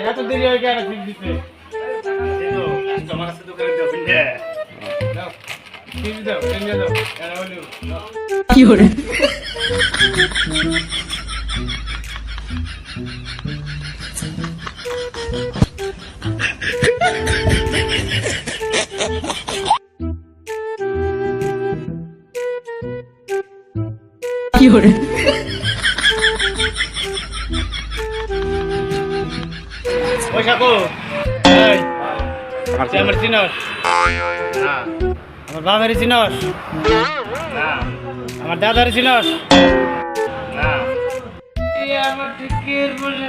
এত দেরি হয়ে গেল ঠিক দিতে তোমার কাছে দোকানে দাও কিনে দাও ঠিক দাও কিনে দাও এরা হলো কি করে কি করে ওই কাকু এই তুই আমার চিনস না আমার বাবারে চিনস না আমার দাদারে চিনস না আমার ঠিক বলে